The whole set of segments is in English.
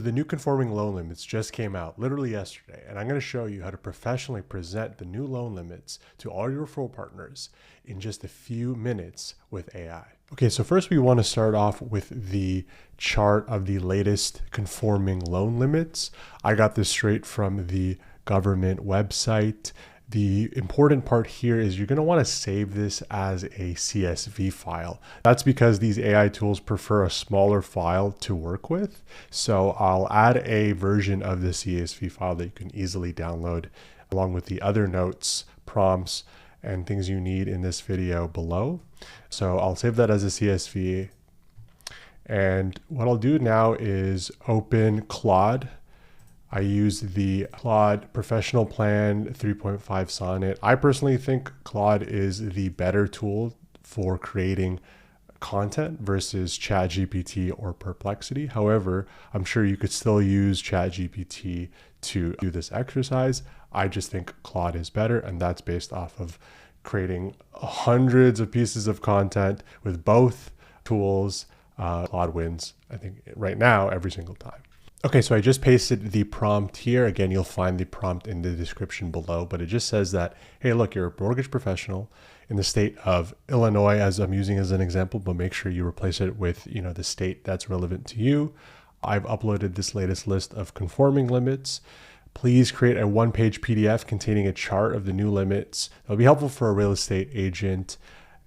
the new conforming loan limits just came out literally yesterday, and I'm going to show you how to professionally present the new loan limits to all your referral partners in just a few minutes with AI. Okay, so first we want to start off with the chart of the latest conforming loan limits. I got this straight from the government website. The important part here is you're going to want to save this as a CSV file. That's because these AI tools prefer a smaller file to work with. So I'll add a version of the CSV file that you can easily download along with the other notes, prompts, and things you need in this video below. So I'll save that as a CSV. And what I'll do now is open Claude. I use the Claude Professional Plan 3.5 Sonnet. I personally think Claude is the better tool for creating content versus ChatGPT or Perplexity. However, I'm sure you could still use ChatGPT to do this exercise. I just think Claude is better, and that's based off of creating hundreds of pieces of content with both tools. Claude wins, I think, right now every single time. Okay, so I just pasted the prompt here. Again, you'll find the prompt in the description below, but it just says that, hey, look, you're a mortgage professional in the state of Illinois, as I'm using as an example, but make sure you replace it with, the state that's relevant to you. I've uploaded this latest list of conforming limits. Please create a one-page PDF containing a chart of the new limits. It'll be helpful for a real estate agent,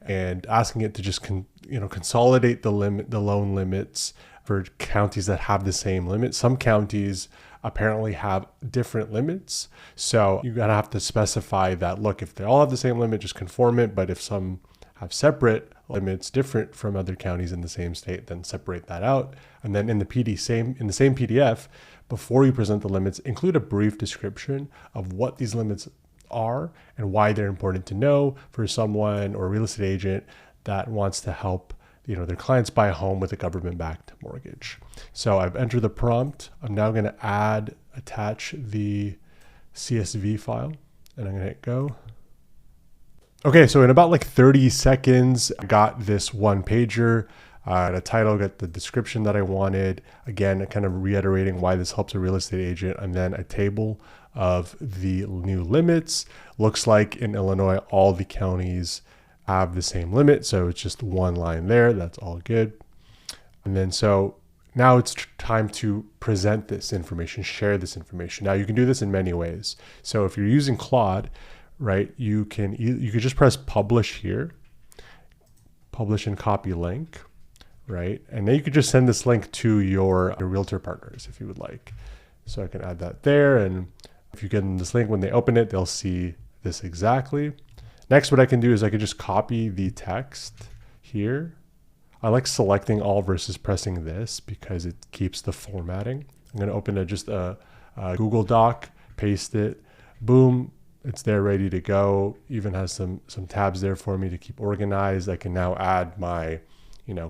and asking it to just consolidate the loan limits for counties that have the same limit. Some counties apparently have different limits. So you're gonna have to specify that, look, if they all have the same limit, just conform it. But if some have separate limits different from other counties in the same state, then separate that out. And then in the same PDF, before you present the limits, include a brief description of what these limits are and why they're important to know for someone or a real estate agent that wants to help their clients buy a home with a government-backed mortgage. So I've entered the prompt. I'm now going to attach the CSV file, and I'm going to hit go. Okay, so in about like 30 seconds, I got this one pager. The title, got the description that I wanted. Again, kind of reiterating why this helps a real estate agent, and then a table of the new limits. Looks like in Illinois, all the counties have the same limit. So it's just one line there. That's all good. And then so now it's time to present this information, share this information. Now you can do this in many ways. So if you're using Claude, right, you could just press publish here, publish and copy link, right? And then you could just send this link to your realtor partners if you would like. So I can add that there. And if you get them this link, when they open it, they'll see this exactly. Next, what I can do is I could just copy the text here. I like selecting all versus pressing this because it keeps the formatting. I'm going to open just a Google Doc, paste it, boom, it's there ready to go. Even has some tabs there for me to keep organized. I can now add my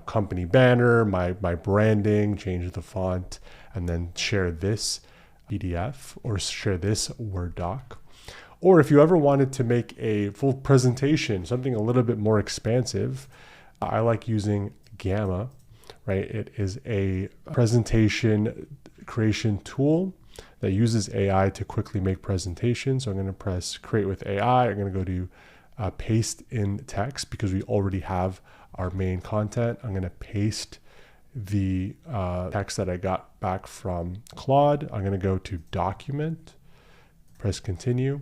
company banner, my branding, change the font, and then share this PDF or share this Word doc. Or if you ever wanted to make a full presentation, something a little bit more expansive, I like using Gamma, right? It is a presentation creation tool that uses AI to quickly make presentations. So I'm going to press create with AI. I'm going to go to paste in text because we already have our main content. I'm going to paste the text that I got back from Claude. I'm going to go to document, press continue.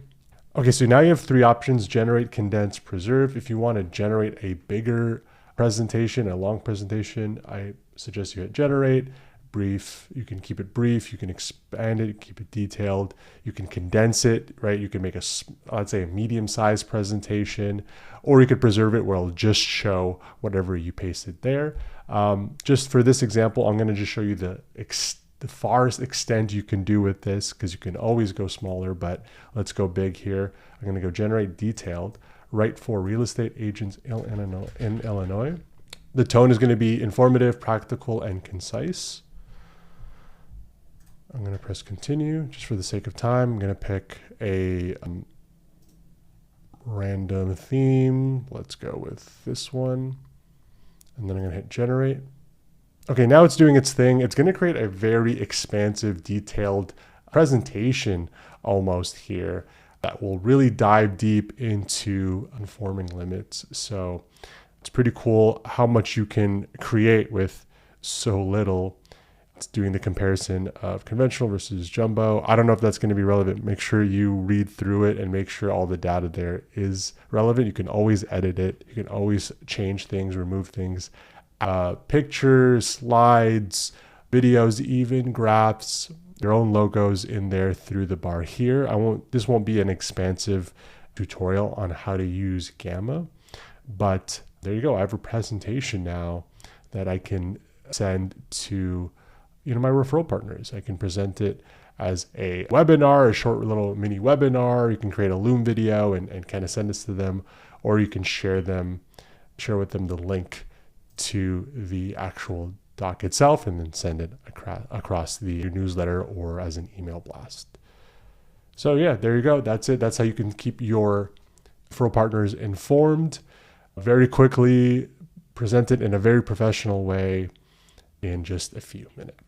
Okay, so now you have three options: generate, condense, preserve. If you want to generate a bigger presentation, a long presentation, I suggest you hit generate. Brief, you can keep it brief, you can expand it, keep it detailed, you can condense it, right? You can make let's say a medium-sized presentation, or you could preserve it where it'll just show whatever you pasted there. Just for this example, I'm going to just show you the farthest extent you can do with this, because you can always go smaller, but let's go big here. I'm going to go generate detailed, right, for real estate agents in Illinois. The tone is going to be informative, practical, and concise. I'm going to press continue just for the sake of time. I'm going to pick a random theme. Let's go with this one. And then I'm going to hit generate. Okay, now it's doing its thing. It's going to create a very expansive, detailed presentation almost here that will really dive deep into conforming limits. So it's pretty cool how much you can create with so little. It's doing the comparison of conventional versus jumbo. I don't know if that's going to be relevant. Make sure you read through it and make sure all the data there is relevant. You can always edit it. You can always change things, remove things. Pictures, slides, videos, even graphs, your own logos in there through the bar here. This won't be an expansive tutorial on how to use Gamma, but there you go. I have a presentation now that I can send to my referral partners. I can present it as a webinar, a short little mini webinar. You can create a Loom video and kind of send this to them, or you can share with them the link to the actual doc itself and then send it across the newsletter or as an email blast. So yeah, there you go. That's it. That's how you can keep your referral partners informed very quickly, present it in a very professional way in just a few minutes.